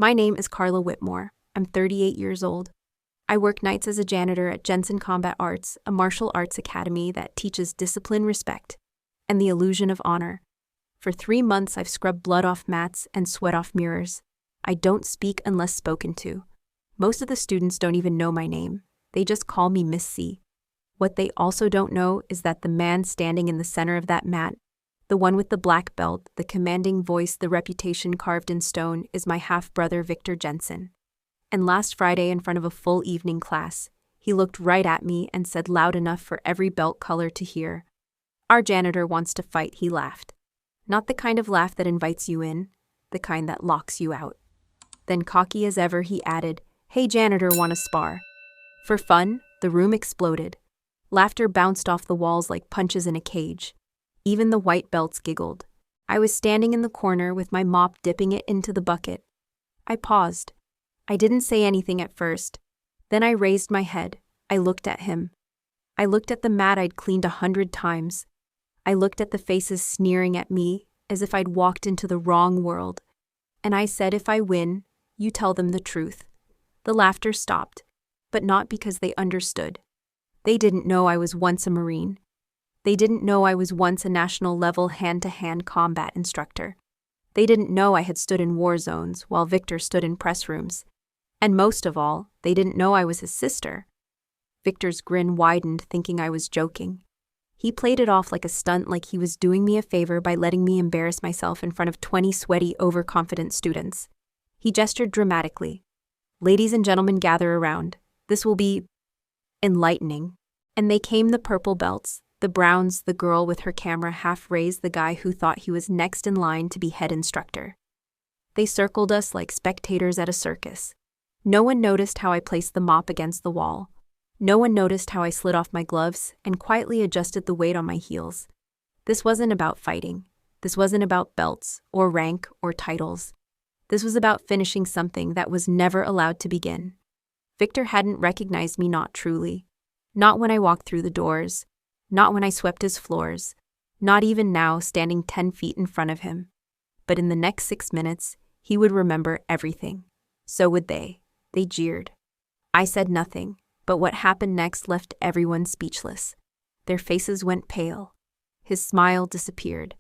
My name is Carla Whitmore. I'm 38 years old. I work nights as a janitor at Jensen Combat Arts, a martial arts academy that teaches discipline, respect, and the illusion of honor. For 3 months, I've scrubbed blood off mats and sweat off mirrors. I don't speak unless spoken to. Most of the students don't even know my name. They just call me Miss C. What they also don't know is that the man standing in the center of that mat, the one with the black belt, the commanding voice, the reputation carved in stone, is my half-brother Victor Jensen. And last Friday, in front of a full evening class, he looked right at me and said loud enough for every belt color to hear, "Our janitor wants to fight," he laughed. Not the kind of laugh that invites you in, the kind that locks you out. Then cocky as ever, he added, "Hey janitor, wanna spar?" For fun, the room exploded. Laughter bounced off the walls like punches in a cage. Even the white belts giggled. I was standing in the corner with my mop dipping it into the bucket. I paused. I didn't say anything at first. Then I raised my head. I looked at him. I looked at the mat I'd cleaned 100 times. I looked at the faces sneering at me as if I'd walked into the wrong world. And I said, "If I win, you tell them the truth." The laughter stopped, but not because they understood. They didn't know I was once a Marine. They didn't know I was once a national-level hand-to-hand combat instructor. They didn't know I had stood in war zones while Victor stood in press rooms. And most of all, they didn't know I was his sister. Victor's grin widened, thinking I was joking. He played it off like a stunt, like he was doing me a favor by letting me embarrass myself in front of 20 sweaty, overconfident students. He gestured dramatically. "Ladies and gentlemen, gather around. This will be enlightening." And they came, the purple belts, the browns, the girl with her camera half raised, the guy who thought he was next in line to be head instructor. They circled us like spectators at a circus. No one noticed how I placed the mop against the wall. No one noticed how I slid off my gloves and quietly adjusted the weight on my heels. This wasn't about fighting. This wasn't about belts or rank or titles. This was about finishing something that was never allowed to begin. Victor hadn't recognized me, not truly. Not when I walked through the doors. Not when I swept his floors. Not even now, standing 10 feet in front of him. But in the next 6 minutes, he would remember everything. So would they. They jeered. I said nothing, but what happened next left everyone speechless. Their faces went pale. His smile disappeared.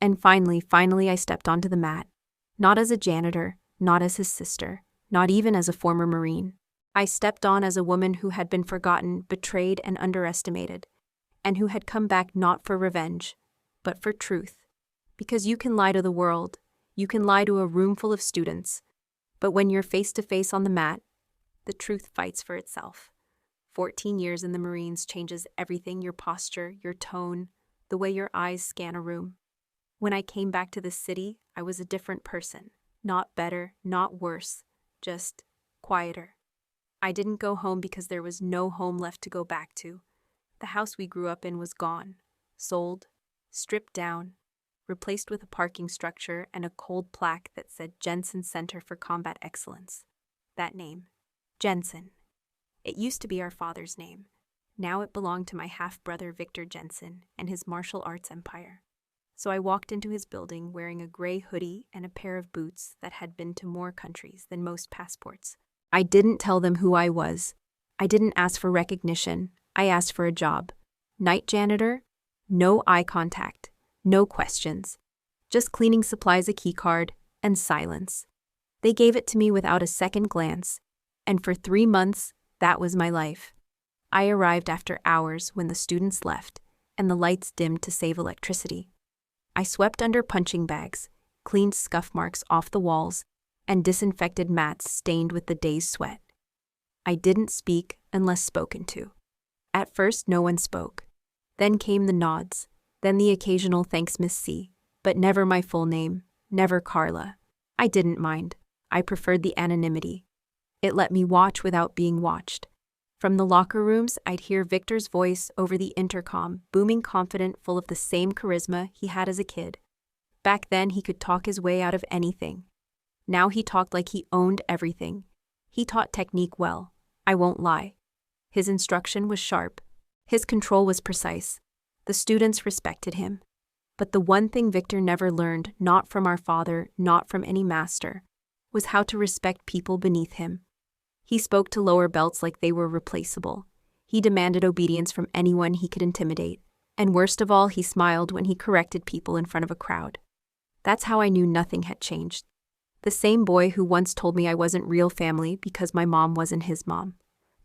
And finally, I stepped onto the mat. Not as a janitor, not as his sister, not even as a former Marine. I stepped on as a woman who had been forgotten, betrayed, and underestimated, and who had come back not for revenge, but for truth. Because you can lie to the world, you can lie to a room full of students, but when you're face to face on the mat, the truth fights for itself. 14 years in the Marines changes everything: your posture, your tone, the way your eyes scan a room. When I came back to the city, I was a different person. Not better, not worse, just quieter. I didn't go home because there was no home left to go back to. The house we grew up in was gone, sold, stripped down, replaced with a parking structure and a cold plaque that said Jensen Center for Combat Excellence. That name, Jensen. It used to be our father's name. Now it belonged to my half-brother Victor Jensen and his martial arts empire. So I walked into his building wearing a gray hoodie and a pair of boots that had been to more countries than most passports. I didn't tell them who I was. I didn't ask for recognition. I asked for a job. Night janitor? No eye contact. No questions. Just cleaning supplies, a key card, and silence. They gave it to me without a second glance. And for 3 months, that was my life. I arrived after hours when the students left and the lights dimmed to save electricity. I swept under punching bags, cleaned scuff marks off the walls, and disinfected mats stained with the day's sweat. I didn't speak unless spoken to. At first, no one spoke. Then came the nods, then the occasional "Thanks, Miss C," but never my full name, never Carla. I didn't mind. I preferred the anonymity. It let me watch without being watched. From the locker rooms, I'd hear Victor's voice over the intercom, booming, confident, full of the same charisma he had as a kid. Back then, he could talk his way out of anything. Now he talked like he owned everything. He taught technique well. I won't lie. His instruction was sharp. His control was precise. The students respected him. But the one thing Victor never learned, not from our father, not from any master, was how to respect people beneath him. He spoke to lower belts like they were replaceable. He demanded obedience from anyone he could intimidate. And worst of all, he smiled when he corrected people in front of a crowd. That's how I knew nothing had changed. The same boy who once told me I wasn't real family because my mom wasn't his mom.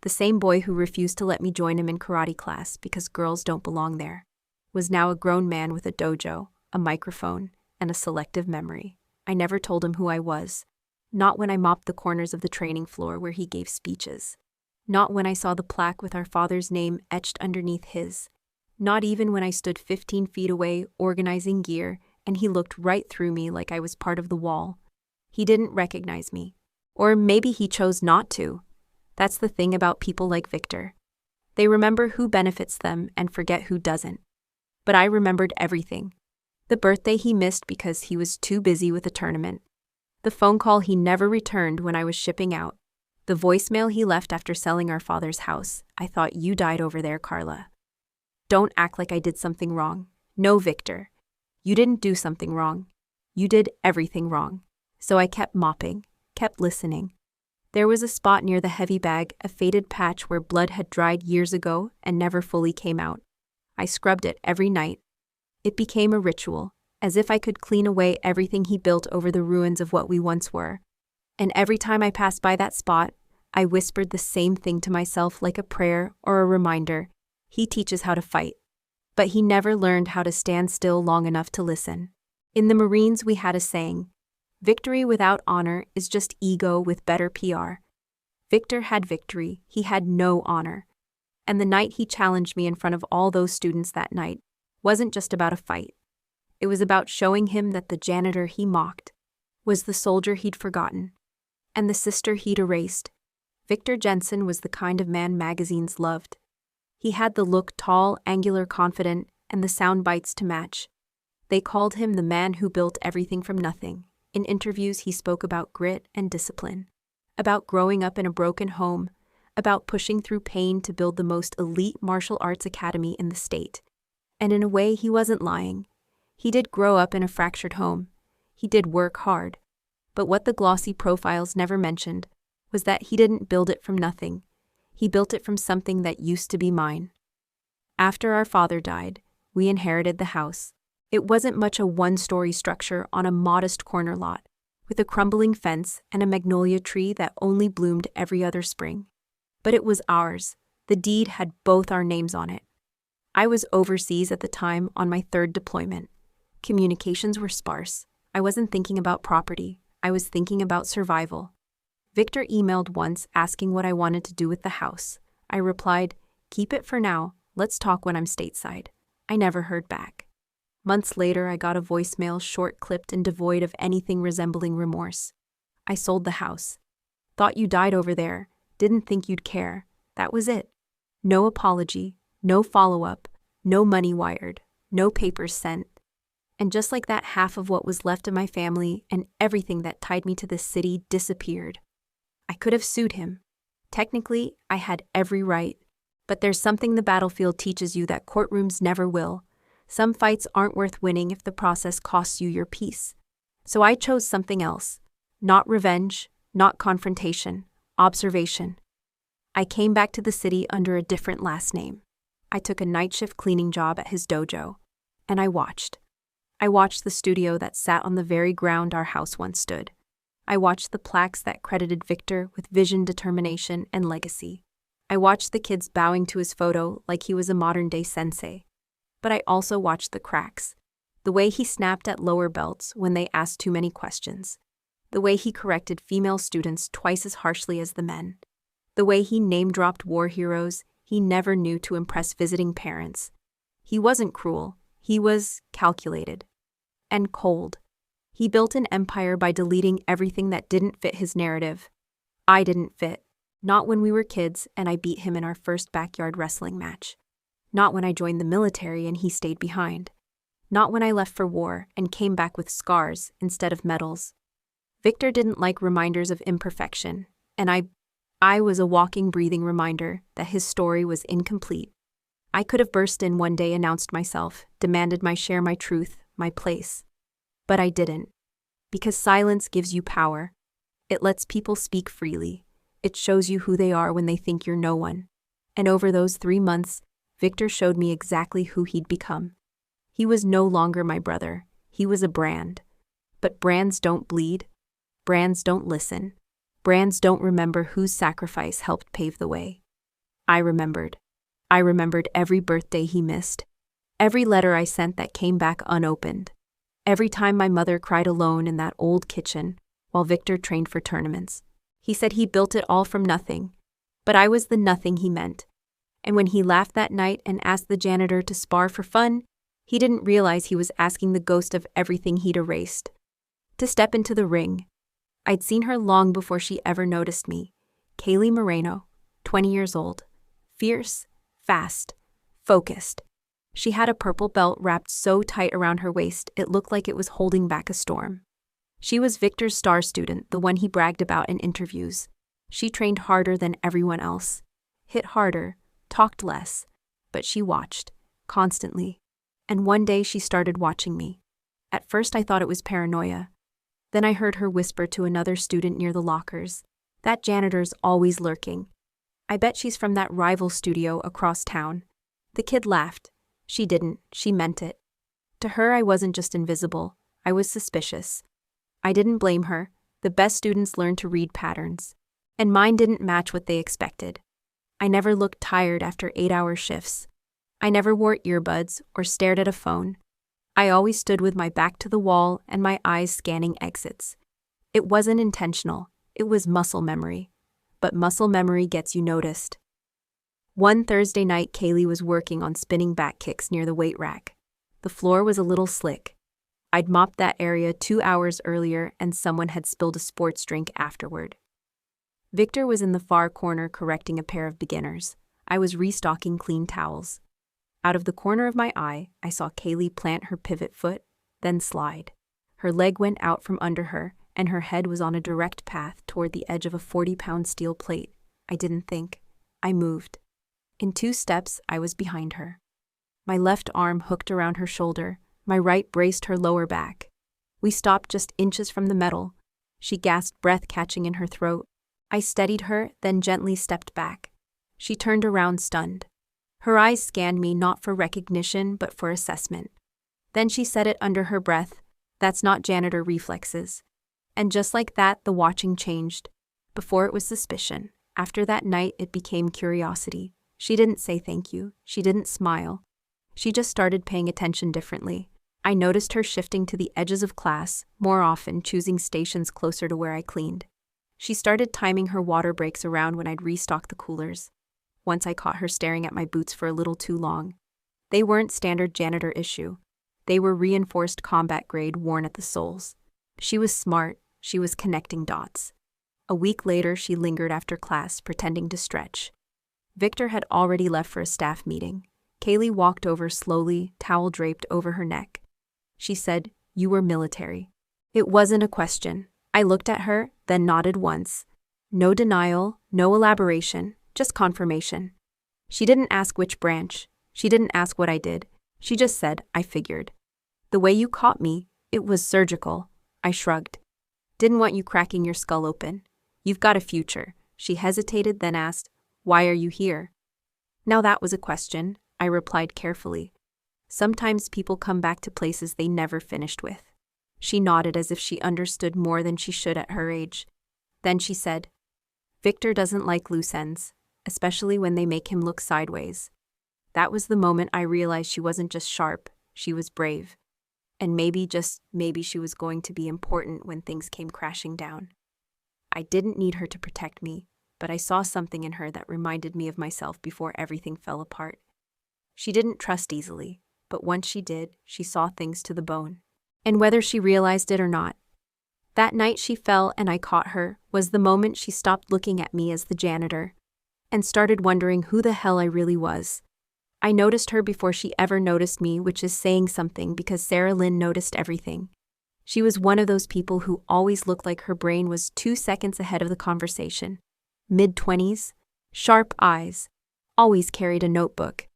The same boy who refused to let me join him in karate class because girls don't belong there, was now a grown man with a dojo, a microphone, and a selective memory. I never told him who I was. Not when I mopped the corners of the training floor where he gave speeches. Not when I saw the plaque with our father's name etched underneath his. Not even when I stood 15 feet away organizing gear and he looked right through me like I was part of the wall. He didn't recognize me. Or maybe he chose not to. That's the thing about people like Victor. They remember who benefits them and forget who doesn't. But I remembered everything. The birthday he missed because he was too busy with a tournament. The phone call he never returned when I was shipping out. The voicemail he left after selling our father's house. I thought you died over there, Carla. Don't act like I did something wrong. No, Victor. You didn't do something wrong. You did everything wrong. So I kept mopping, kept listening. There was a spot near the heavy bag, a faded patch where blood had dried years ago and never fully came out. I scrubbed it every night. It became a ritual, as if I could clean away everything he built over the ruins of what we once were. And every time I passed by that spot, I whispered the same thing to myself like a prayer or a reminder. He teaches how to fight. But he never learned how to stand still long enough to listen. In the Marines, we had a saying, victory without honor is just ego with better PR. Victor had victory, he had no honor. And the night he challenged me in front of all those students that night wasn't just about a fight. It was about showing him that the janitor he mocked was the soldier he'd forgotten, and the sister he'd erased. Victor Jensen was the kind of man magazines loved. He had the look, tall, angular, confident, and the sound bites to match. They called him the man who built everything from nothing. In interviews, he spoke about grit and discipline, about growing up in a broken home, about pushing through pain to build the most elite martial arts academy in the state. And in a way, he wasn't lying. He did grow up in a fractured home. He did work hard. But what the glossy profiles never mentioned was that he didn't build it from nothing. He built it from something that used to be mine. After our father died, we inherited the house. It wasn't much a one-story structure on a modest corner lot, with a crumbling fence and a magnolia tree that only bloomed every other spring. But it was ours. The deed had both our names on it. I was overseas at the time on my third deployment. Communications were sparse. I wasn't thinking about property. I was thinking about survival. Victor emailed once asking what I wanted to do with the house. I replied, keep it for now. Let's talk when I'm stateside. I never heard back. Months later, I got a voicemail short-clipped and devoid of anything resembling remorse. I sold the house. Thought you died over there. Didn't think you'd care. That was it. No apology, no follow-up, no money wired, no papers sent. And just like that, half of what was left of my family and everything that tied me to this city disappeared. I could have sued him. Technically, I had every right. But there's something the battlefield teaches you that courtrooms never will. Some fights aren't worth winning if the process costs you your peace. So I chose something else. Not revenge, not confrontation, observation. I came back to the city under a different last name. I took a night shift cleaning job at his dojo, and I watched. I watched the studio that sat on the very ground our house once stood. I watched the plaques that credited Victor with vision, determination, and legacy. I watched the kids bowing to his photo like he was a modern-day sensei. But I also watched the cracks. The way he snapped at lower belts when they asked too many questions. The way he corrected female students twice as harshly as the men. The way he name-dropped war heroes he never knew to impress visiting parents. He wasn't cruel. He was calculated. And cold. He built an empire by deleting everything that didn't fit his narrative. I didn't fit. Not when we were kids and I beat him in our first backyard wrestling match. Not when I joined the military and he stayed behind. Not when I left for war and came back with scars instead of medals. Victor didn't like reminders of imperfection, and I was a walking, breathing reminder that his story was incomplete. I could have burst in one day, announced myself, demanded my share, my truth, my place. But I didn't. Because silence gives you power. It lets people speak freely. It shows you who they are when they think you're no one. And over those 3 months, Victor showed me exactly who he'd become. He was no longer my brother. He was a brand. But brands don't bleed. Brands don't listen. Brands don't remember whose sacrifice helped pave the way. I remembered. I remembered every birthday he missed. Every letter I sent that came back unopened. Every time my mother cried alone in that old kitchen while Victor trained for tournaments. He said he built it all from nothing. But I was the nothing he meant. And when he laughed that night and asked the janitor to spar for fun, he didn't realize he was asking the ghost of everything he'd erased to step into the ring. I'd seen her long before she ever noticed me. Kaylee Moreno, 20 years old. Fierce, fast, focused. She had a purple belt wrapped so tight around her waist it looked like it was holding back a storm. She was Victor's star student, the one he bragged about in interviews. She trained harder than everyone else, hit harder, talked less, but she watched, constantly. And one day she started watching me. At first I thought it was paranoia. Then I heard her whisper to another student near the lockers, "That janitor's always lurking. I bet she's from that rival studio across town." The kid laughed. She didn't, she meant it. To her I wasn't just invisible, I was suspicious. I didn't blame her. The best students learn to read patterns. And mine didn't match what they expected. I never looked tired after 8-hour shifts. I never wore earbuds or stared at a phone. I always stood with my back to the wall and my eyes scanning exits. It wasn't intentional, it was muscle memory. But muscle memory gets you noticed. One Thursday night, Kaylee was working on spinning back kicks near the weight rack. The floor was a little slick. I'd mopped that area 2 hours earlier and someone had spilled a sports drink afterward. Victor was in the far corner correcting a pair of beginners. I was restocking clean towels. Out of the corner of my eye, I saw Kaylee plant her pivot foot, then slide. Her leg went out from under her, and her head was on a direct path toward the edge of a 40-pound steel plate. I didn't think. I moved. In 2 steps, I was behind her. My left arm hooked around her shoulder, my right braced her lower back. We stopped just inches from the metal. She gasped, breath catching in her throat. I steadied her, then gently stepped back. She turned around, stunned. Her eyes scanned me not for recognition, but for assessment. Then she said it under her breath, "That's not janitor reflexes." And just like that, the watching changed. Before it was suspicion. After that night, it became curiosity. She didn't say thank you. She didn't smile. She just started paying attention differently. I noticed her shifting to the edges of class, more often choosing stations closer to where I cleaned. She started timing her water breaks around when I'd restock the coolers. Once I caught her staring at my boots for a little too long. They weren't standard janitor issue. They were reinforced combat grade worn at the soles. She was smart. She was connecting dots. A week later, she lingered after class, pretending to stretch. Victor had already left for a staff meeting. Kaylee walked over slowly, towel draped over her neck. She said, "You were military." It wasn't a question. I looked at her, then nodded once. No denial, no elaboration, just confirmation. She didn't ask which branch. She didn't ask what I did. She just said, "I figured." "The way you caught me, it was surgical." I shrugged. "Didn't want you cracking your skull open. You've got a future." She hesitated, then asked, "Why are you here?" Now that was a question, I replied carefully. Sometimes people come back to places they never finished with. She nodded as if she understood more than she should at her age. Then she said, "Victor doesn't like loose ends, especially when they make him look sideways." That was the moment I realized she wasn't just sharp, she was brave. And maybe, just maybe, she was going to be important when things came crashing down. I didn't need her to protect me, but I saw something in her that reminded me of myself before everything fell apart. She didn't trust easily, but once she did, she saw things to the bone. And whether she realized it or not, that night she fell and I caught her was the moment she stopped looking at me as the janitor and started wondering who the hell I really was. I noticed her before she ever noticed me, which is saying something because Sarah Lynn noticed everything. She was one of those people who always looked like her brain was 2 seconds ahead of the conversation. Mid-20s, sharp eyes, always carried a notebook.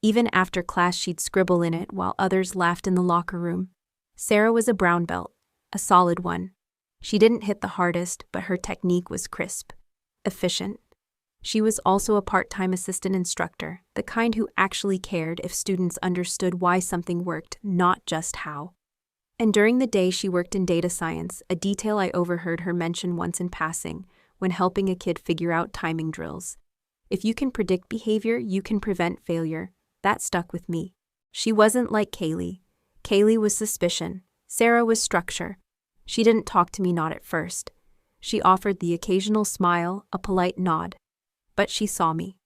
Even after class she'd scribble in it while others laughed in the locker room. Sarah was a brown belt, a solid one. She didn't hit the hardest, but her technique was crisp, efficient. She was also a part-time assistant instructor, the kind who actually cared if students understood why something worked, not just how. And during the day she worked in data science, a detail I overheard her mention once in passing when helping a kid figure out timing drills. If you can predict behavior, you can prevent failure. That stuck with me. She wasn't like Kaylee. Kaylee was suspicion. Sarah was structure. She didn't talk to me, not at first. She offered the occasional smile, a polite nod. But she saw me.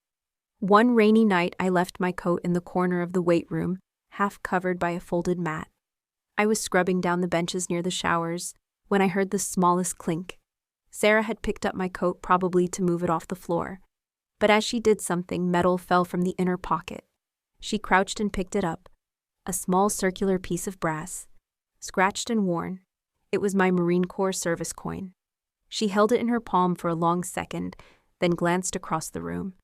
One rainy night, I left my coat in the corner of the weight room, half covered by a folded mat. I was scrubbing down the benches near the showers when I heard the smallest clink. Sarah had picked up my coat, probably to move it off the floor. But as she did something, metal fell from the inner pocket. She crouched and picked it up. A small circular piece of brass, scratched and worn. It was my Marine Corps service coin. She held it in her palm for a long second, then glanced across the room.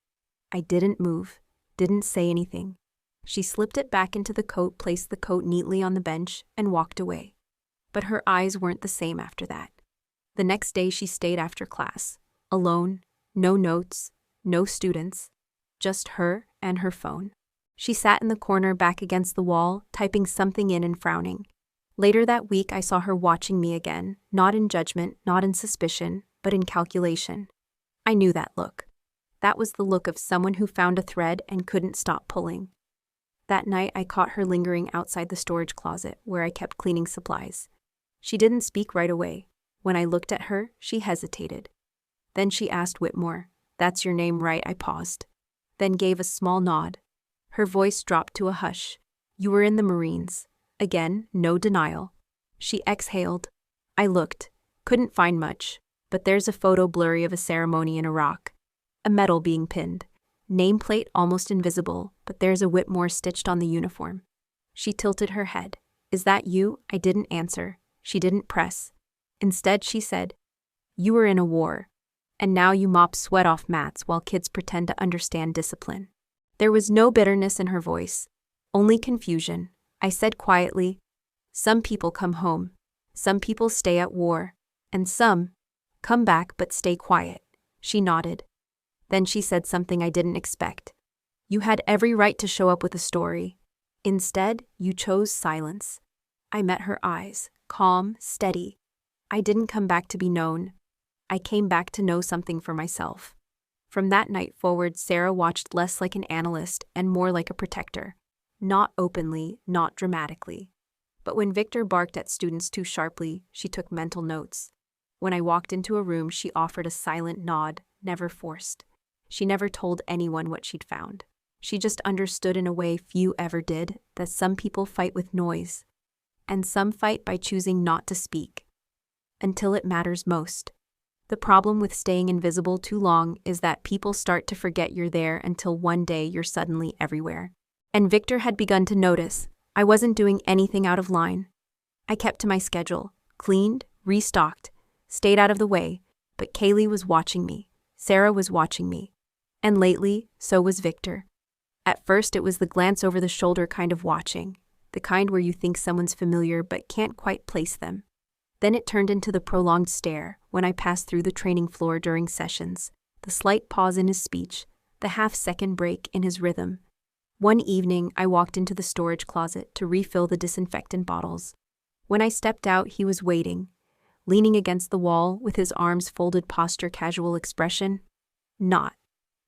I didn't move, didn't say anything. She slipped it back into the coat, placed the coat neatly on the bench, and walked away. But her eyes weren't the same after that. The next day she stayed after class, alone, no notes, no students, just her and her phone. She sat in the corner back against the wall, typing something in and frowning. Later that week I saw her watching me again, not in judgment, not in suspicion, but in calculation. I knew that look. That was the look of someone who found a thread and couldn't stop pulling. That night I caught her lingering outside the storage closet where I kept cleaning supplies. She didn't speak right away. When I looked at her, she hesitated. Then she asked Whitmore, "That's your name, right?" I paused. Then gave a small nod. Her voice dropped to a hush. "You were in the Marines." Again, no denial. She exhaled. I looked. Couldn't find much. But there's a photo blurry of a ceremony in Iraq. A medal being pinned. Nameplate almost invisible, but there's a Whitmore stitched on the uniform. She tilted her head. "Is that you?" I didn't answer. She didn't press. Instead, she said, "You were in a war. And now you mop sweat off mats while kids pretend to understand discipline." There was no bitterness in her voice, only confusion. I said quietly, "Some people come home. Some people stay at war. And some come back but stay quiet." She nodded. Then she said something I didn't expect. "You had every right to show up with a story. Instead, you chose silence." I met her eyes, calm, steady. I didn't come back to be known. I came back to know something for myself. From that night forward, Sarah watched less like an analyst and more like a protector. Not openly, not dramatically. But when Victor barked at students too sharply, she took mental notes. When I walked into a room, she offered a silent nod, never forced. She never told anyone what she'd found. She just understood in a way few ever did, that some people fight with noise. And some fight by choosing not to speak. Until it matters most. The problem with staying invisible too long is that people start to forget you're there until one day you're suddenly everywhere. And Victor had begun to notice. I wasn't doing anything out of line. I kept to my schedule, cleaned, restocked, stayed out of the way, but Kaylee was watching me. Sarah was watching me. And lately, so was Victor. At first it was the glance over the shoulder kind of watching, the kind where you think someone's familiar but can't quite place them. Then it turned into the prolonged stare when I passed through the training floor during sessions, the slight pause in his speech, the half-second break in his rhythm. One evening, I walked into the storage closet to refill the disinfectant bottles. When I stepped out, he was waiting, leaning against the wall with his arms folded, posture, casual expression. Not.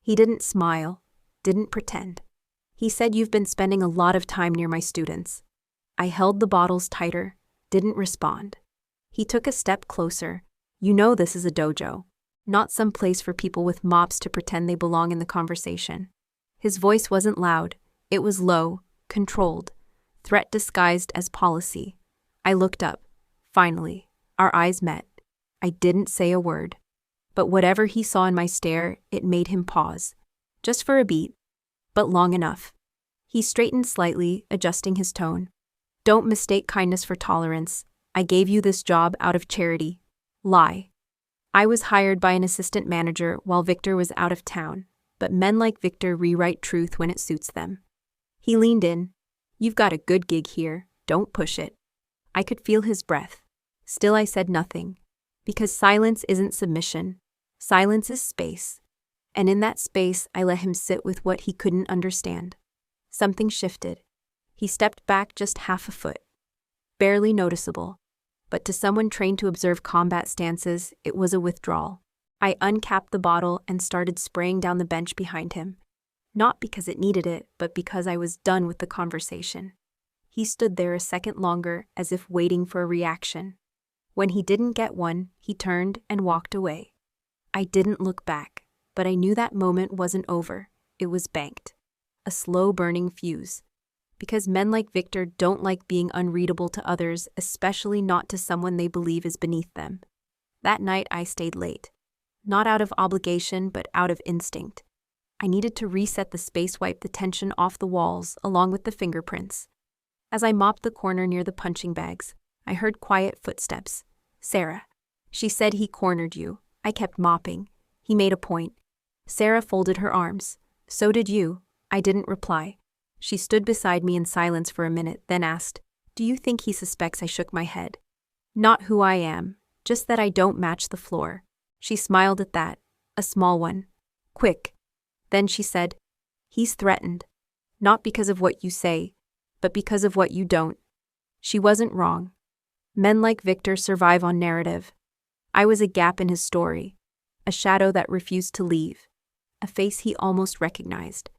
He didn't smile, didn't pretend. He said, "You've been spending a lot of time near my students." I held the bottles tighter, didn't respond. He took a step closer. "You know this is a dojo, not some place for people with mops to pretend they belong in the conversation." His voice wasn't loud. It was low, controlled, threat disguised as policy. I looked up. Finally, our eyes met. I didn't say a word. But whatever he saw in my stare, it made him pause. Just for a beat, but long enough. He straightened slightly, adjusting his tone. "Don't mistake kindness for tolerance. I gave you this job out of charity. Lie. I was hired by an assistant manager while Victor was out of town, but men like Victor rewrite truth when it suits them." He leaned in. "You've got a good gig here. Don't push it." I could feel his breath. Still I said nothing. Because silence isn't submission. Silence is space. And in that space, I let him sit with what he couldn't understand. Something shifted. He stepped back just half a foot. Barely noticeable. But to someone trained to observe combat stances, it was a withdrawal. I uncapped the bottle and started spraying down the bench behind him. Not because it needed it, but because I was done with the conversation. He stood there a second longer, as if waiting for a reaction. When he didn't get one, he turned and walked away. I didn't look back, but I knew that moment wasn't over. It was banked. A slow-burning fuse. Because men like Victor don't like being unreadable to others, especially not to someone they believe is beneath them. That night I stayed late. Not out of obligation, but out of instinct. I needed to reset the space, wipe the tension off the walls, along with the fingerprints. As I mopped the corner near the punching bags, I heard quiet footsteps. Sarah. She said he cornered you. I kept mopping. He made a point. Sarah folded her arms. So did you. I didn't reply. She stood beside me in silence for a minute, then asked, "Do you think he suspects?" I shook my head. "Not who I am, just that I don't match the floor." She smiled at that, a small one. "Quick." Then she said, "He's threatened. Not because of what you say, but because of what you don't." She wasn't wrong. Men like Victor survive on narrative. I was a gap in his story, a shadow that refused to leave, a face he almost recognized,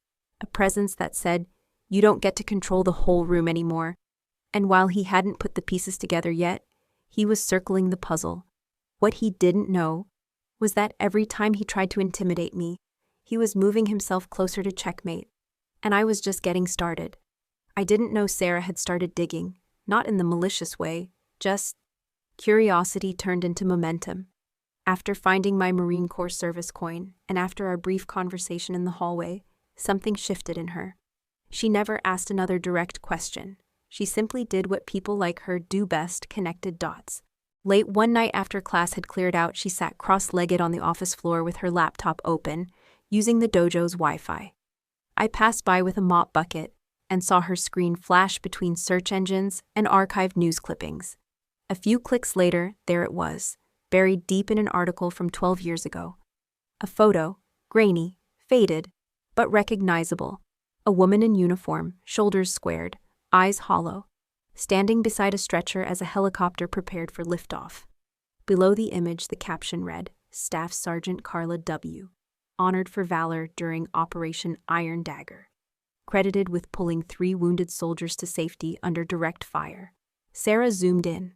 a presence that said, "You don't get to control the whole room anymore." And while he hadn't put the pieces together yet, he was circling the puzzle. What he didn't know was that every time he tried to intimidate me, he was moving himself closer to checkmate, and I was just getting started. I didn't know Sarah had started digging, not in the malicious way, just curiosity turned into momentum. After finding my Marine Corps service coin, and after our brief conversation in the hallway, something shifted in her. She never asked another direct question. She simply did what people like her do best, connected dots. Late one night after class had cleared out, she sat cross-legged on the office floor with her laptop open, using the dojo's Wi-Fi. I passed by with a mop bucket and saw her screen flash between search engines and archived news clippings. A few clicks later, there it was, buried deep in an article from 12 years ago. A photo, grainy, faded, but recognizable. A woman in uniform, shoulders squared, eyes hollow, standing beside a stretcher as a helicopter prepared for liftoff. Below the image, the caption read, "Staff Sergeant Carla W., honored for valor during Operation Iron Dagger, credited with pulling 3 wounded soldiers to safety under direct fire." Sarah zoomed in.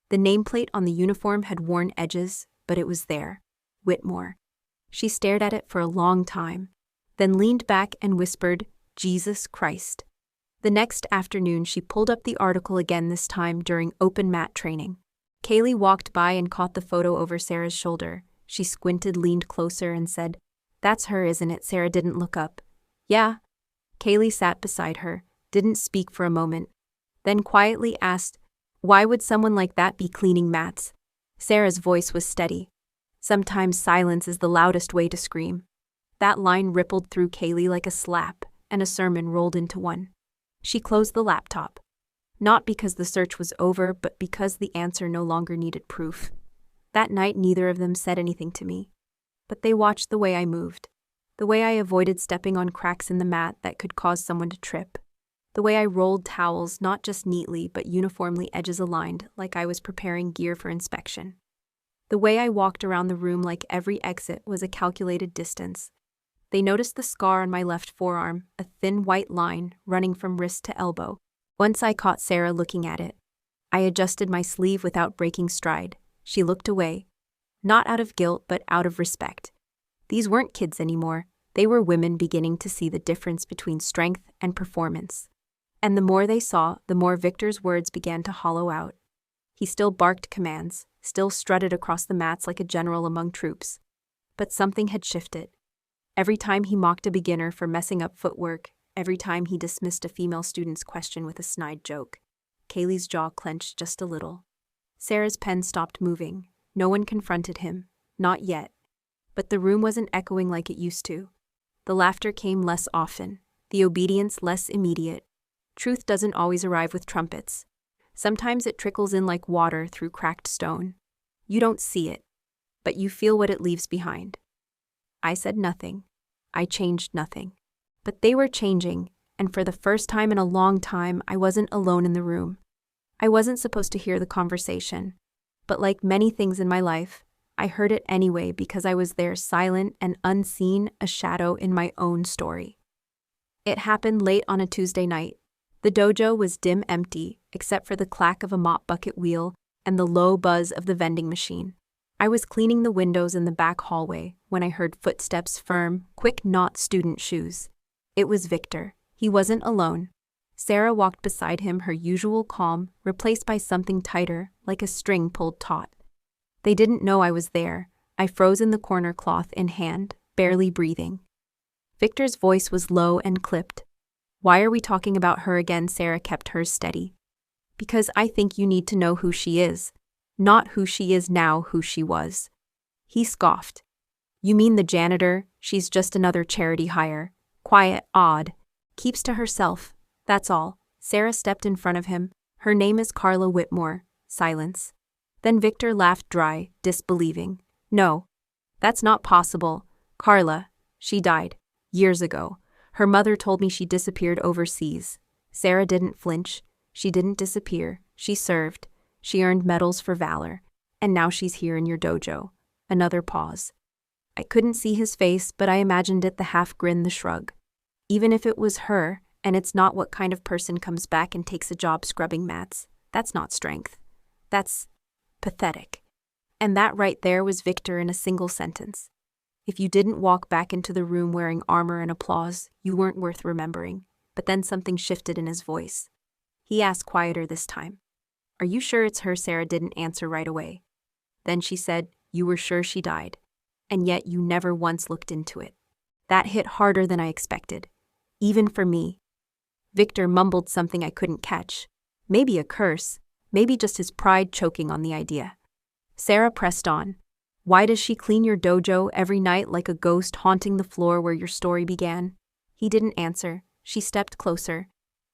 The nameplate on the uniform had worn edges, but it was there. Whitmore. She stared at it for a long time, then leaned back and whispered, "Jesus Christ." The next afternoon, she pulled up the article again, this time during open mat training. Kaylee walked by and caught the photo over Sarah's shoulder. She squinted, leaned closer, and said, "That's her, isn't it?" Sarah didn't look up. "Yeah." Kaylee sat beside her, didn't speak for a moment, then quietly asked, "Why would someone like that be cleaning mats?" Sarah's voice was steady. Sometimes silence is the loudest way to scream. That line rippled through Kaylee like a slap, and a sermon rolled into one. She closed the laptop. Not because the search was over, but because the answer no longer needed proof. That night, neither of them said anything to me. But they watched the way I moved. The way I avoided stepping on cracks in the mat that could cause someone to trip. The way I rolled towels, not just neatly, but uniformly edges aligned, like I was preparing gear for inspection. The way I walked around the room like every exit was a calculated distance. They noticed the scar on my left forearm, a thin white line running from wrist to elbow. Once I caught Sarah looking at it. I adjusted my sleeve without breaking stride. She looked away. Not out of guilt, but out of respect. These weren't kids anymore. They were women beginning to see the difference between strength and performance. And the more they saw, the more Victor's words began to hollow out. He still barked commands, still strutted across the mats like a general among troops. But something had shifted. Every time he mocked a beginner for messing up footwork, every time he dismissed a female student's question with a snide joke, Kaylee's jaw clenched just a little. Sarah's pen stopped moving. No one confronted him. Not yet. But the room wasn't echoing like it used to. The laughter came less often, the obedience less immediate. Truth doesn't always arrive with trumpets. Sometimes it trickles in like water through cracked stone. You don't see it, but you feel what it leaves behind. I said nothing. I changed nothing. But they were changing, and for the first time in a long time, I wasn't alone in the room. I wasn't supposed to hear the conversation, but like many things in my life, I heard it anyway because I was there silent and unseen, a shadow in my own story. It happened late on a Tuesday night. The dojo was dim empty, except for the clack of a mop bucket wheel and the low buzz of the vending machine. I was cleaning the windows in the back hallway when I heard footsteps, firm, quick, not student shoes. It was Victor. He wasn't alone. Sarah walked beside him, her usual calm, replaced by something tighter, like a string pulled taut. They didn't know I was there. I froze in the corner, cloth in hand, barely breathing. Victor's voice was low and clipped. Why are we talking about her again? Sarah kept hers steady. Because I think you need to know who she is. Not who she is now, who she was. He scoffed. You mean the janitor? She's just another charity hire. Quiet, odd. Keeps to herself. That's all. Sarah stepped in front of him. Her name is Carla Whitmore. Silence. Then Victor laughed dry, disbelieving. No. That's not possible. Carla. She died. Years ago. Her mother told me she disappeared overseas. Sarah didn't flinch. She didn't disappear. She served. She earned medals for valor. And now she's here in your dojo. Another pause. I couldn't see his face, but I imagined it, the half grin, the shrug. Even if it was her, and it's not what kind of person comes back and takes a job scrubbing mats, that's not strength. That's pathetic. And that right there was Victor in a single sentence. If you didn't walk back into the room wearing armor and applause, you weren't worth remembering. But then something shifted in his voice. He asked quieter this time. Are you sure it's her? Sarah didn't answer right away. Then she said, you were sure she died. And yet you never once looked into it. That hit harder than I expected. Even for me. Victor mumbled something I couldn't catch. Maybe a curse. Maybe just his pride choking on the idea. Sarah pressed on. Why does she clean your dojo every night like a ghost haunting the floor where your story began? He didn't answer. She stepped closer.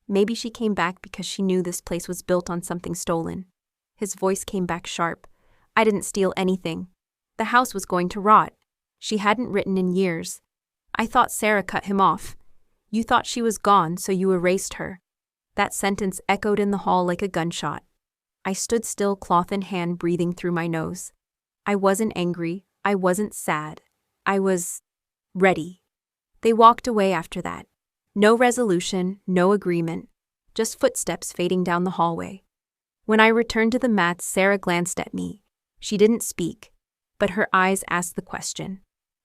Maybe she came back because she knew this place was built on something stolen. His voice came back sharp. I didn't steal anything. The house was going to rot. She hadn't written in years. I thought Sarah cut him off. You thought she was gone, so you erased her. That sentence echoed in the hall like a gunshot. I stood still, cloth in hand, breathing through my nose. I wasn't angry. I wasn't sad. I was ready. They walked away after that. No resolution, no agreement, just footsteps fading down the hallway. When I returned to the mats, Sarah glanced at me. She didn't speak, but her eyes asked the question.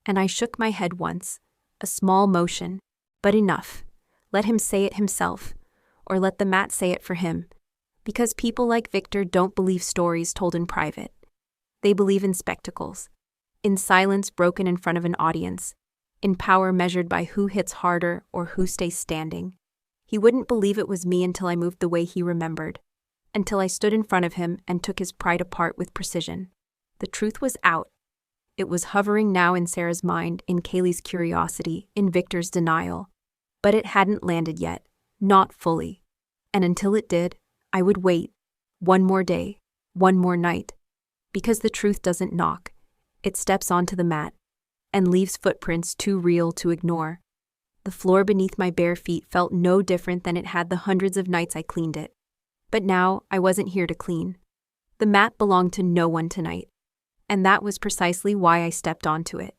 And I shook my head once, a small motion, but enough. Let him say it himself, or let the mat say it for him. Because people like Victor don't believe stories told in private. They believe in spectacles, in silence broken in front of an audience, in power measured by who hits harder or who stays standing. He wouldn't believe it was me until I moved the way he remembered, until I stood in front of him and took his pride apart with precision. The truth was out. It was hovering now in Sarah's mind, in Kaylee's curiosity, in Victor's denial. But it hadn't landed yet, not fully. And until it did, I would wait. One more day, one more night. Because the truth doesn't knock. It steps onto the mat and leaves footprints too real to ignore. The floor beneath my bare feet felt no different than it had the hundreds of nights I cleaned it. But now I wasn't here to clean. The mat belonged to no one tonight. And that was precisely why I stepped onto it.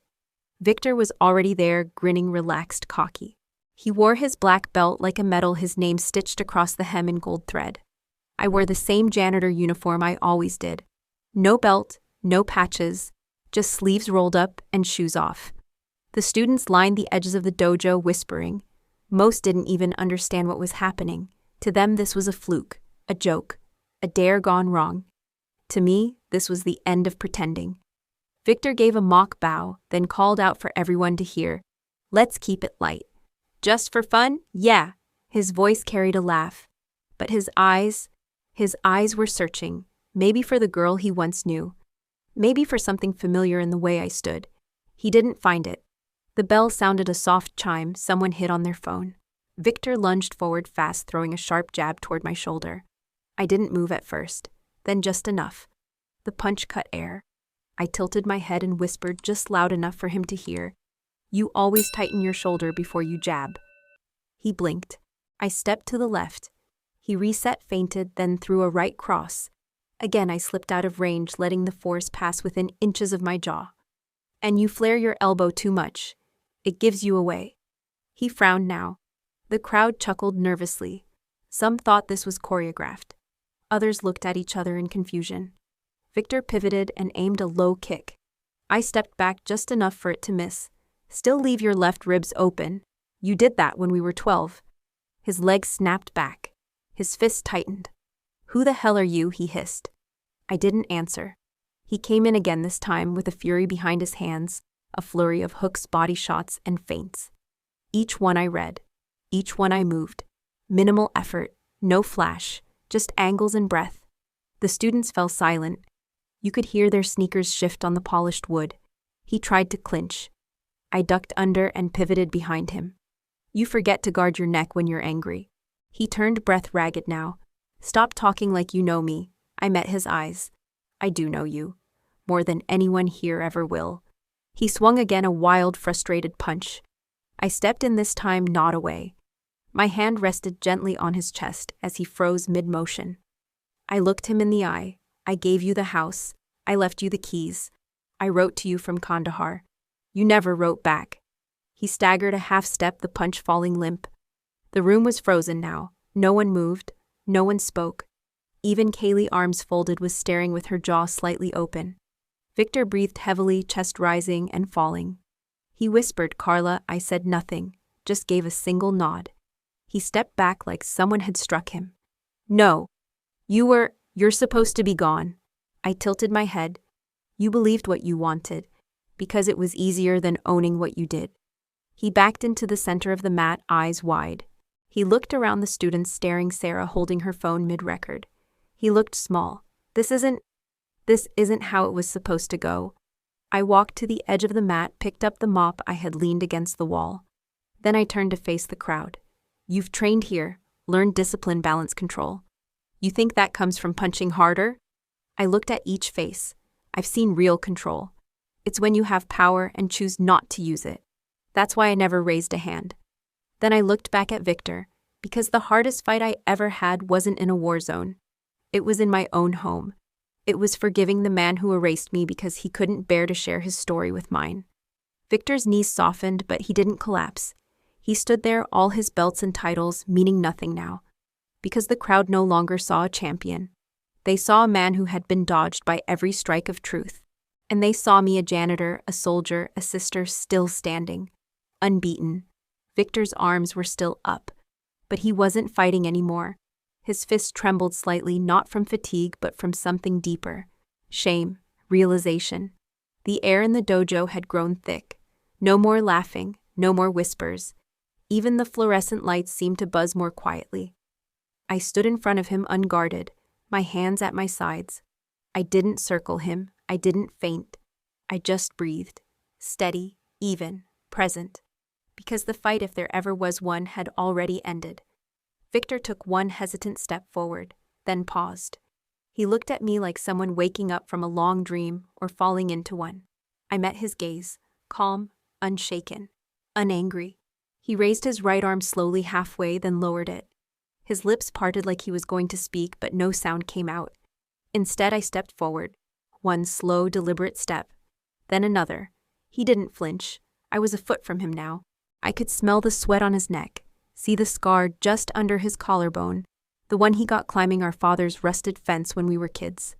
Victor was already there, grinning, relaxed, cocky. He wore his black belt like a medal, his name stitched across the hem in gold thread. I wore the same janitor uniform I always did. No belt, no patches, just sleeves rolled up and shoes off. The students lined the edges of the dojo, whispering. Most didn't even understand what was happening. To them, this was a fluke, a joke, a dare gone wrong. To me, this was the end of pretending. Victor gave a mock bow, then called out for everyone to hear. Let's keep it light. Just for fun? Yeah. His voice carried a laugh. But his eyes were searching, maybe for the girl he once knew. Maybe for something familiar in the way I stood. He didn't find it. The bell sounded, a soft chime. Someone hit on their phone. Victor lunged forward fast, throwing a sharp jab toward my shoulder. I didn't move at first, then just enough. The punch cut air. I tilted my head and whispered just loud enough for him to hear, "You always tighten your shoulder before you jab." He blinked. I stepped to the left. He reset, feinted, then threw a right cross. Again, I slipped out of range, letting the force pass within inches of my jaw. "And you flare your elbow too much. It gives you away." He frowned now. The crowd chuckled nervously. Some thought this was choreographed. Others looked at each other in confusion. Victor pivoted and aimed a low kick. I stepped back just enough for it to miss. "Still leave your left ribs open. You did that when we were 12. His legs snapped back. His fist tightened. "Who the hell are you?" he hissed. I didn't answer. He came in again, this time with a fury behind his hands, a flurry of hooks, body shots, and feints. Each one I read. Each one I moved. Minimal effort, no flash, just angles and breath. The students fell silent. You could hear their sneakers shift on the polished wood. He tried to clinch. I ducked under and pivoted behind him. "You forget to guard your neck when you're angry." He turned, breath ragged now. "Stop talking like you know me." I met his eyes. "I do know you. More than anyone here ever will." He swung again, a wild, frustrated punch. I stepped in, this time not away. My hand rested gently on his chest as he froze mid-motion. I looked him in the eye. "I gave you the house. I left you the keys. I wrote to you from Kandahar. You never wrote back." He staggered a half step, the punch falling limp. The room was frozen now. No one moved. No one spoke. Even Kaylee, arms folded, was staring with her jaw slightly open. Victor breathed heavily, chest rising and falling. He whispered, "Carla." I said nothing, just gave a single nod. He stepped back like someone had struck him. "No. You're supposed to be gone." I tilted my head. "You believed what you wanted, because it was easier than owning what you did." He backed into the center of the mat, eyes wide. He looked around the students, staring, Sarah holding her phone mid-record. He looked small. This isn't how it was supposed to go." I walked to the edge of the mat, picked up the mop I had leaned against the wall. Then I turned to face the crowd. "You've trained here, learned discipline, balance, control. You think that comes from punching harder?" I looked at each face. I've seen real control. It's when you have power and choose not to use it. That's why I never raised a hand. Then I looked back at Victor, because the hardest fight I ever had wasn't in a war zone. It was in my own home. It was forgiving the man who erased me because he couldn't bear to share his story with mine. Victor's knees softened, but he didn't collapse. He stood there, all his belts and titles meaning nothing now. Because the crowd no longer saw a champion. They saw a man who had been dodged by every strike of truth. And they saw me, a janitor, a soldier, a sister, still standing. Unbeaten. Victor's arms were still up. But he wasn't fighting anymore. His fist trembled slightly, not from fatigue but from something deeper. Shame. Realization. The air in the dojo had grown thick. No more laughing, no more whispers. Even the fluorescent lights seemed to buzz more quietly. I stood in front of him, unguarded, my hands at my sides. I didn't circle him. I didn't faint. I just breathed. Steady, even, present. Because the fight, if there ever was one, had already ended. Victor took one hesitant step forward, then paused. He looked at me like someone waking up from a long dream or falling into one. I met his gaze, calm, unshaken, unangry. He raised his right arm slowly halfway, then lowered it. His lips parted like he was going to speak, but no sound came out. Instead, I stepped forward. One slow, deliberate step. Then another. He didn't flinch. I was a foot from him now. I could smell the sweat on his neck, see the scar just under his collarbone, the one he got climbing our father's rusted fence when we were kids.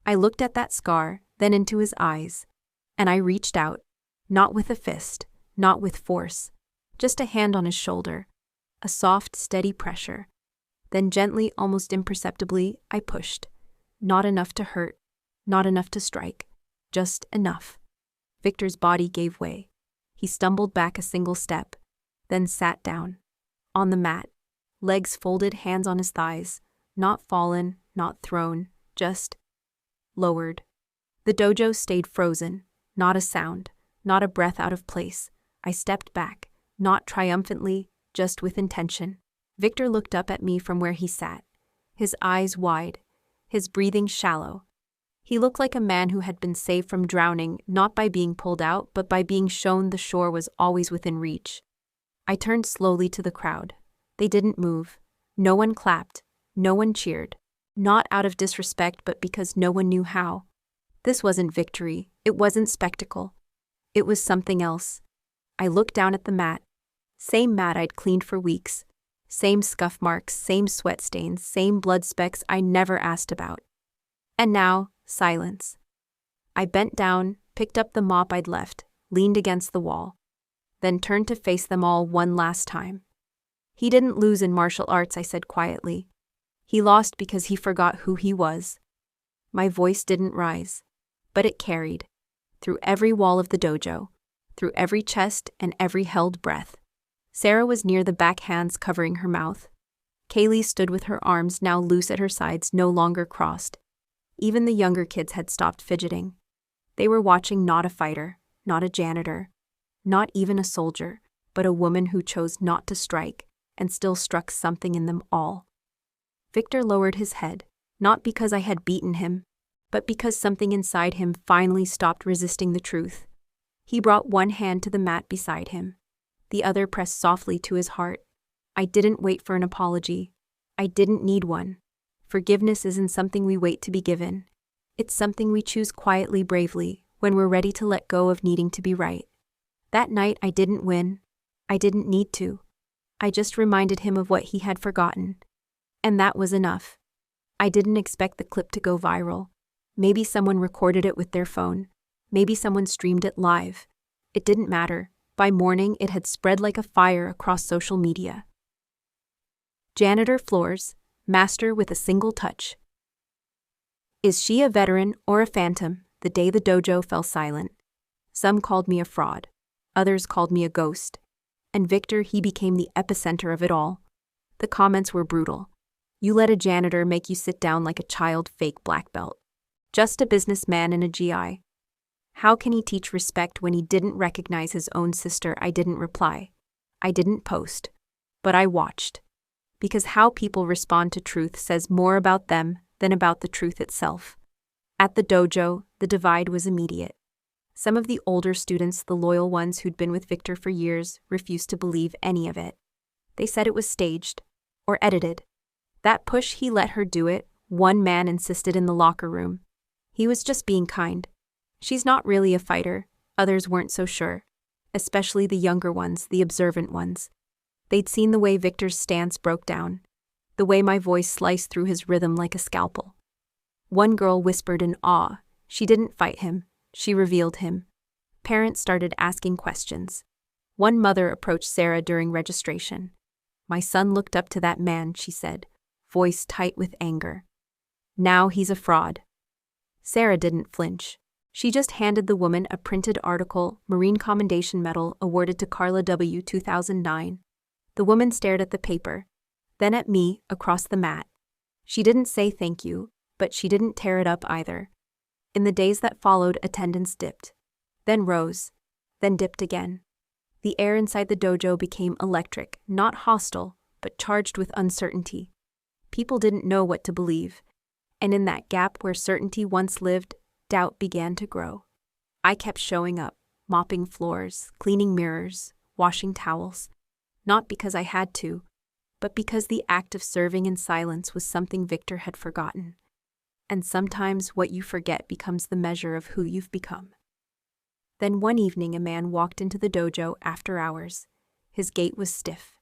I looked at that scar, then into his eyes, and I reached out, not with a fist, not with force, just a hand on his shoulder, a soft, steady pressure. Then gently, almost imperceptibly, I pushed. Not enough to hurt, not enough to strike, just enough. Victor's body gave way. He stumbled back a single step, then sat down. On the mat, legs folded, hands on his thighs, not fallen, not thrown, just lowered. The dojo stayed frozen, not a sound, not a breath out of place. I stepped back, not triumphantly, just with intention. Victor looked up at me from where he sat, his eyes wide, his breathing shallow. He looked like a man who had been saved from drowning, not by being pulled out, but by being shown the shore was always within reach. I turned slowly to the crowd. They didn't move. No one clapped. No one cheered. Not out of disrespect, but because no one knew how. This wasn't victory. It wasn't spectacle. It was something else. I looked down at the mat. Same mat I'd cleaned for weeks. Same scuff marks, same sweat stains, same blood specks I never asked about. And now, silence. I bent down, picked up the mop I'd left, leaned against the wall, then turned to face them all one last time. He didn't lose in martial arts, I said quietly. He lost because he forgot who he was. My voice didn't rise, but it carried, through every wall of the dojo, through every chest and every held breath. Sarah was near the back, hands covering her mouth. Kaylee stood with her arms now loose at her sides, no longer crossed. Even the younger kids had stopped fidgeting. They were watching not a fighter, not a janitor, not even a soldier, but a woman who chose not to strike and still struck something in them all. Victor lowered his head, not because I had beaten him, but because something inside him finally stopped resisting the truth. He brought one hand to the mat beside him. The other pressed softly to his heart. I didn't wait for an apology. I didn't need one. Forgiveness isn't something we wait to be given. It's something we choose quietly, bravely, when we're ready to let go of needing to be right. That night I didn't win. I didn't need to. I just reminded him of what he had forgotten. And that was enough. I didn't expect the clip to go viral. Maybe someone recorded it with their phone. Maybe someone streamed it live. It didn't matter. By morning, it had spread like a fire across social media. Janitor floors, master with a single touch. Is she a veteran or a phantom? The day the dojo fell silent. Some called me a fraud. Others called me a ghost. And Victor, he became the epicenter of it all. The comments were brutal. You let a janitor make you sit down like a child, fake black belt. Just a businessman and a GI. How can he teach respect when he didn't recognize his own sister? I didn't reply. I didn't post. But I watched. Because how people respond to truth says more about them than about the truth itself. At the dojo, the divide was immediate. Some of the older students, the loyal ones who'd been with Victor for years, refused to believe any of it. They said it was staged or edited. That push, he let her do it, one man insisted in the locker room. He was just being kind. She's not really a fighter. Others weren't so sure. Especially the younger ones, the observant ones. They'd seen the way Victor's stance broke down. The way my voice sliced through his rhythm like a scalpel. One girl whispered in awe. She didn't fight him. She revealed him. Parents started asking questions. One mother approached Sarah during registration. My son looked up to that man, she said, voice tight with anger. Now he's a fraud. Sarah didn't flinch. She just handed the woman a printed article, Marine Commendation Medal awarded to Carla W. 2009. The woman stared at the paper, then at me across the mat. She didn't say thank you, but she didn't tear it up either. In the days that followed, attendance dipped, then rose, then dipped again. The air inside the dojo became electric, not hostile, but charged with uncertainty. People didn't know what to believe, and in that gap where certainty once lived, doubt began to grow. I kept showing up, mopping floors, cleaning mirrors, washing towels, not because I had to, but because the act of serving in silence was something Victor had forgotten. And sometimes what you forget becomes the measure of who you've become. Then one evening a man walked into the dojo after hours. His gait was stiff,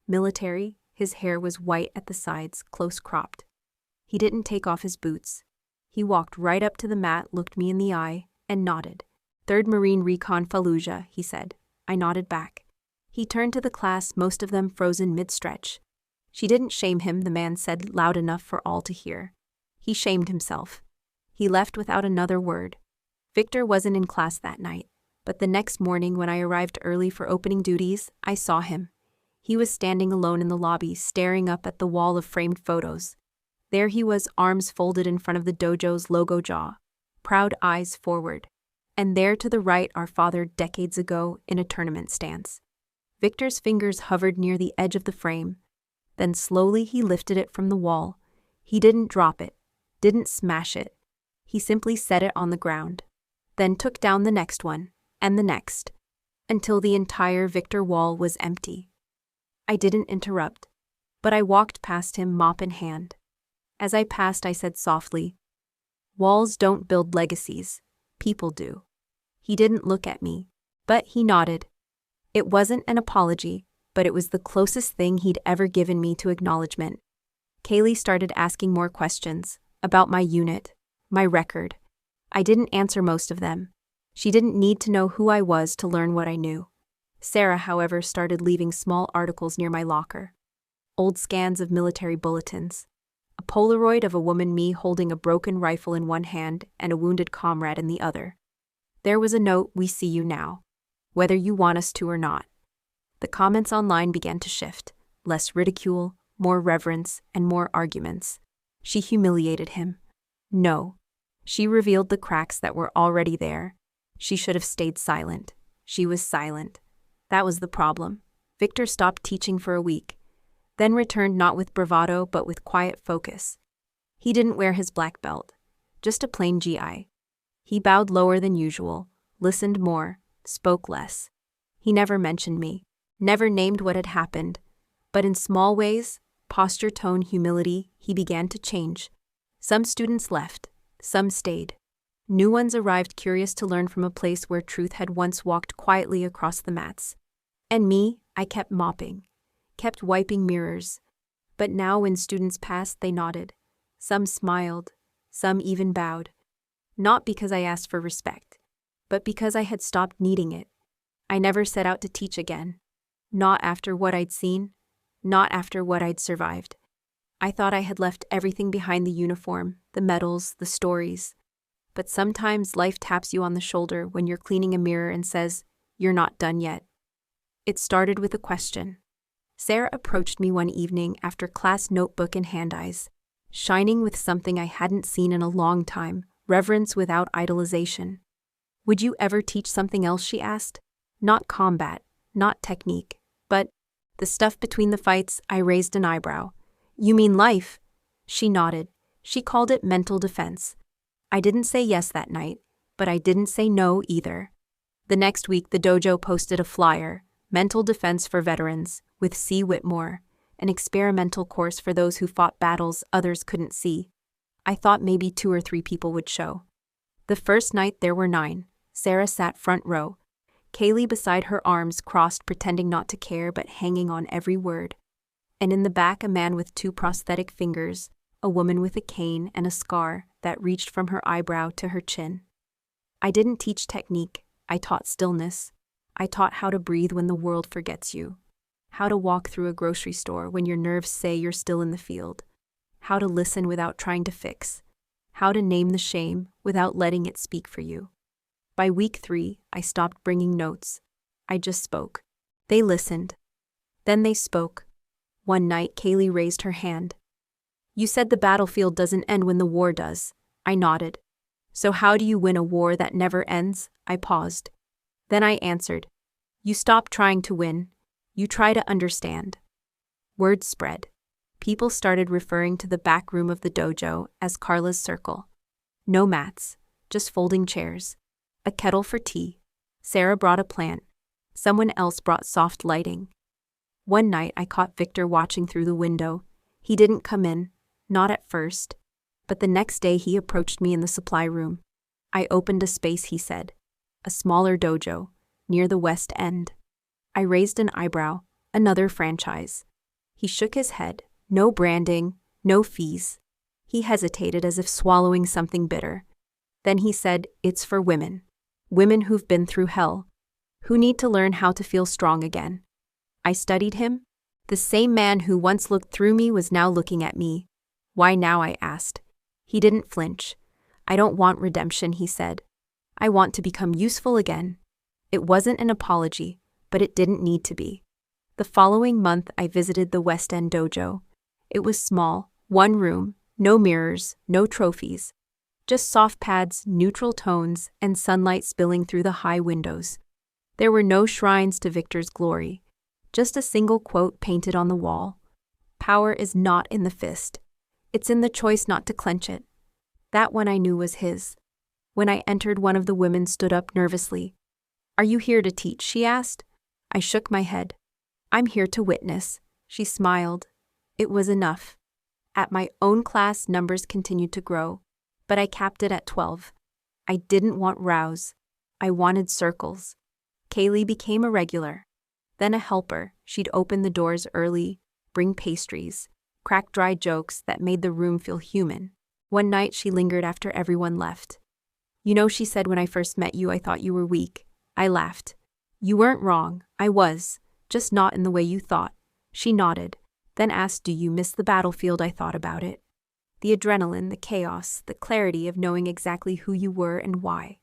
military, his hair was white at the sides, close cropped. He didn't take off his boots. He walked right up to the mat, looked me in the eye, and nodded. 3rd Marine Recon Fallujah, he said. I nodded back. He turned to the class, most of them frozen mid-stretch. She didn't shame him, the man said loud enough for all to hear. He shamed himself. He left without another word. Victor wasn't in class that night, but the next morning when I arrived early for opening duties, I saw him. He was standing alone in the lobby, staring up at the wall of framed photos. There he was, arms folded in front of the dojo's logo jaw, proud eyes forward. And there to the right, our father decades ago in a tournament stance. Victor's fingers hovered near the edge of the frame. Then slowly he lifted it from the wall. He didn't drop it, didn't smash it. He simply set it on the ground, then took down the next one, and the next, until the entire Victor wall was empty. I didn't interrupt, but I walked past him, mop in hand. As I passed, I said softly, "Walls don't build legacies, people do." He didn't look at me, but he nodded. It wasn't an apology, but it was the closest thing he'd ever given me to acknowledgement. Kaylee started asking more questions about my unit, my record. I didn't answer most of them. She didn't need to know who I was to learn what I knew. Sarah, however, started leaving small articles near my locker. Old scans of military bulletins. A Polaroid of a woman, me holding a broken rifle in one hand and a wounded comrade in the other. There was a note, "We see you now, whether you want us to or not." The comments online began to shift. Less ridicule, more reverence, and more arguments. She humiliated him. No. She revealed the cracks that were already there. She should have stayed silent. She was silent. That was the problem. Victor stopped teaching for a week, then returned not with bravado but with quiet focus. He didn't wear his black belt, just a plain GI. He bowed lower than usual, listened more, spoke less. He never mentioned me, never named what had happened, but in small ways, posture, tone, humility, he began to change. Some students left, some stayed. New ones arrived, curious to learn from a place where truth had once walked quietly across the mats. And me, I kept mopping, kept wiping mirrors. But now when students passed, they nodded. Some smiled, some even bowed. Not because I asked for respect, but because I had stopped needing it. I never set out to teach again. Not after what I'd seen, not after what I'd survived. I thought I had left everything behind: the uniform, the medals, the stories. But sometimes life taps you on the shoulder when you're cleaning a mirror and says, "You're not done yet." It started with a question. Sarah approached me one evening after class, notebook in hand, eyes shining with something I hadn't seen in a long time, reverence without idolization. "Would you ever teach something else?" she asked. "Not combat, not technique, but the stuff between the fights." I raised an eyebrow. "You mean life?" She nodded. She called it mental defense. I didn't say yes that night, but I didn't say no either. The next week, the dojo posted a flyer, "Mental Defense for Veterans," with C. Whitmore, an experimental course for those who fought battles others couldn't see. I thought maybe 2 or 3 people would show. The first night there were 9. Sarah sat front row, Kaylee beside her, arms crossed, pretending not to care but hanging on every word. And in the back, a man with 2 prosthetic fingers, a woman with a cane and a scar that reached from her eyebrow to her chin. I didn't teach technique, I taught stillness. I taught how to breathe when the world forgets you. How to walk through a grocery store when your nerves say you're still in the field. How to listen without trying to fix. How to name the shame without letting it speak for you. By week 3, I stopped bringing notes. I just spoke. They listened. Then they spoke. One night, Kaylee raised her hand. "You said the battlefield doesn't end when the war does." I nodded. "So how do you win a war that never ends?" I paused. Then I answered. "You stop trying to win. You try to understand." Word spread. People started referring to the back room of the dojo as Carla's circle. No mats, just folding chairs. A kettle for tea. Sarah brought a plant. Someone else brought soft lighting. One night I caught Victor watching through the window. He didn't come in, not at first. But the next day he approached me in the supply room. "I opened a space," he said. "A smaller dojo, near the West End." I raised an eyebrow. "Another franchise." He shook his head. "No branding, no fees." He hesitated as if swallowing something bitter. Then he said, "It's for women. Women who've been through hell. Who need to learn how to feel strong again." I studied him. The same man who once looked through me was now looking at me. "Why now?" I asked. He didn't flinch. "I don't want redemption," he said. "I want to become useful again." It wasn't an apology, but it didn't need to be. The following month I visited the West End dojo. It was small, 1 room, no mirrors, no trophies. Just soft pads, neutral tones, and sunlight spilling through the high windows. There were no shrines to Victor's glory. Just a single quote painted on the wall. "Power is not in the fist. It's in the choice not to clench it." That one I knew was his. When I entered, one of the women stood up nervously. "Are you here to teach?" she asked. I shook my head. "I'm here to witness." She smiled. It was enough. At my own class, numbers continued to grow, but I capped it at 12. I didn't want rows. I wanted circles. Kaylee became a regular. Then a helper. She'd open the doors early, bring pastries, crack dry jokes that made the room feel human. One night she lingered after everyone left. "You know," she said, "when I first met you, I thought you were weak." I laughed. "You weren't wrong. I was, just not in the way you thought." She nodded, then asked, "Do you miss the battlefield?" I thought about it. The adrenaline, the chaos, the clarity of knowing exactly who you were and why.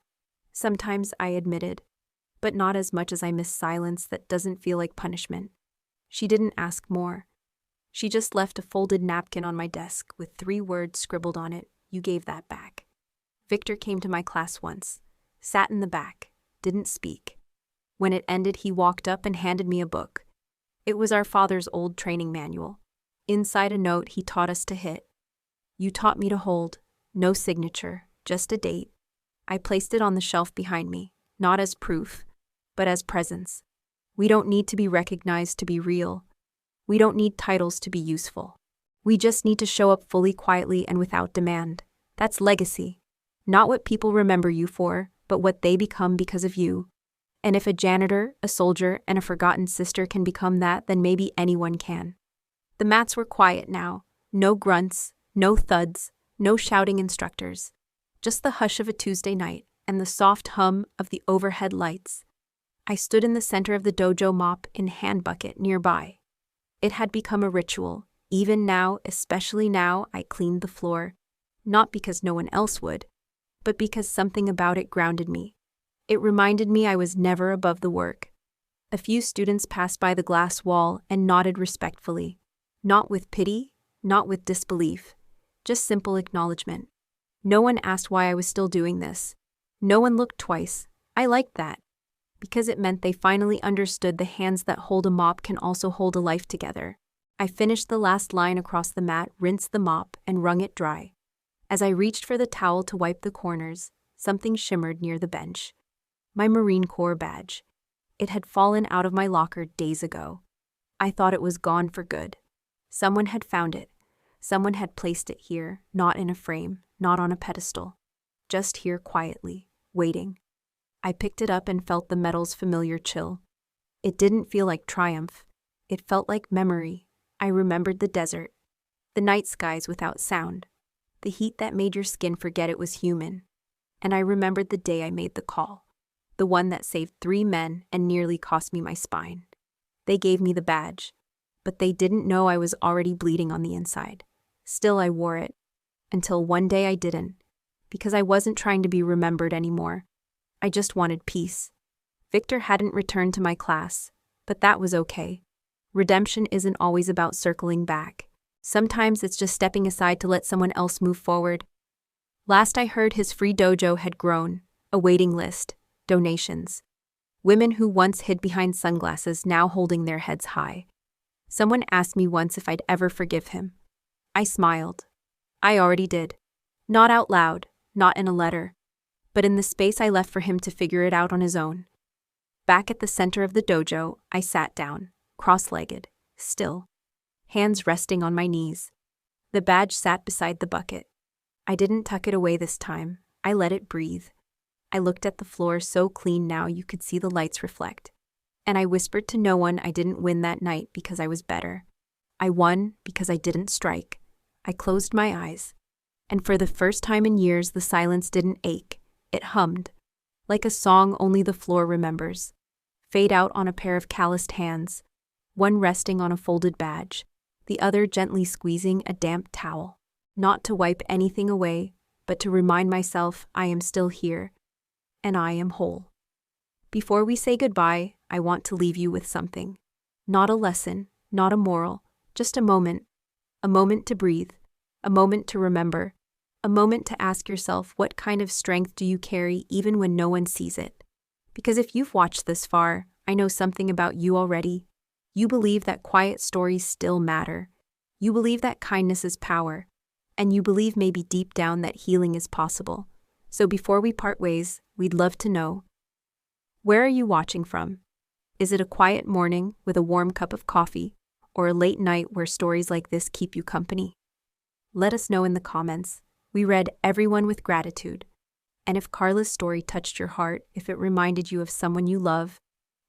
Sometimes, I admitted, but not as much as I miss silence that doesn't feel like punishment. She didn't ask more. She just left a folded napkin on my desk with 3 words scribbled on it. "You gave that back." Victor came to my class once, sat in the back, didn't speak. When it ended, he walked up and handed me a book. It was our father's old training manual. Inside a note he taught us to hit. "You taught me to hold. No signature, just a date." I placed it on the shelf behind me, not as proof, but as presence. We don't need to be recognized to be real. We don't need titles to be useful. We just need to show up fully, quietly, and without demand. That's legacy. Not what people remember you for, but what they become because of you. And if a janitor, a soldier, and a forgotten sister can become that, then maybe anyone can. The mats were quiet now. No grunts, no thuds, no shouting instructors. Just the hush of a Tuesday night and the soft hum of the overhead lights. I stood in the center of the dojo, mop in hand bucket nearby. It had become a ritual. Even now, especially now, I cleaned the floor. Not because no one else would, but because something about it grounded me. It reminded me I was never above the work. A few students passed by the glass wall and nodded respectfully. Not with pity, not with disbelief, just simple acknowledgement. No one asked why I was still doing this. No one looked twice. I liked that, because it meant they finally understood the hands that hold a mop can also hold a life together. I finished the last line across the mat, rinsed the mop, and wrung it dry. As I reached for the towel to wipe the corners, something shimmered near the bench. My Marine Corps badge. It had fallen out of my locker days ago. I thought it was gone for good. Someone had found it. Someone had placed it here, not in a frame, not on a pedestal. Just here quietly, waiting. I picked it up and felt the metal's familiar chill. It didn't feel like triumph. It felt like memory. I remembered the desert, the night skies without sound, the heat that made your skin forget it was human. And I remembered the day I made the call, the one that saved 3 men and nearly cost me my spine. They gave me the badge, but they didn't know I was already bleeding on the inside. Still, I wore it, until one day I didn't, because I wasn't trying to be remembered anymore. I just wanted peace. Victor hadn't returned to my class, but that was okay. Redemption isn't always about circling back. Sometimes it's just stepping aside to let someone else move forward. Last I heard, his free dojo had grown, a waiting list, donations. Women who once hid behind sunglasses now holding their heads high. Someone asked me once if I'd ever forgive him. I smiled. I already did. Not out loud, not in a letter, but in the space I left for him to figure it out on his own. Back at the center of the dojo, I sat down, cross-legged, still, hands resting on my knees. The badge sat beside the bucket. I didn't tuck it away this time. I let it breathe. I looked at the floor, so clean now you could see the lights reflect. And I whispered to no one I didn't win that night because I was better. I won because I didn't strike. I closed my eyes. And for the first time in years, the silence didn't ache. It hummed, like a song only the floor remembers. Fade out on a pair of calloused hands, one resting on a folded badge, the other gently squeezing a damp towel. Not to wipe anything away, but to remind myself I am still here, and I am whole. Before we say goodbye, I want to leave you with something. Not a lesson, not a moral, just a moment to breathe, a moment to remember, a moment to ask yourself, what kind of strength do you carry even when no one sees it? Because if you've watched this far, I know something about you already. You believe that quiet stories still matter. You believe that kindness is power, and you believe maybe deep down that healing is possible. So before we part ways, we'd love to know, where are you watching from? Is it a quiet morning with a warm cup of coffee, or a late night where stories like this keep you company? Let us know in the comments. We read everyone with gratitude. And if Carla's story touched your heart, if it reminded you of someone you love,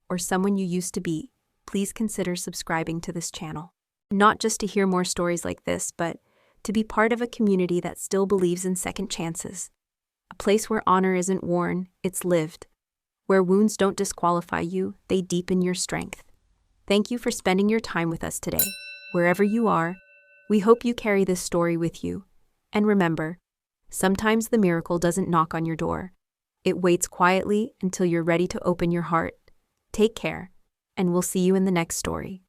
or someone you used to be, please consider subscribing to this channel. Not just to hear more stories like this, but to be part of a community that still believes in second chances. A place where honor isn't worn, it's lived. Where wounds don't disqualify you, they deepen your strength. Thank you for spending your time with us today. Wherever you are, we hope you carry this story with you. And remember, sometimes the miracle doesn't knock on your door. It waits quietly until you're ready to open your heart. Take care, and we'll see you in the next story.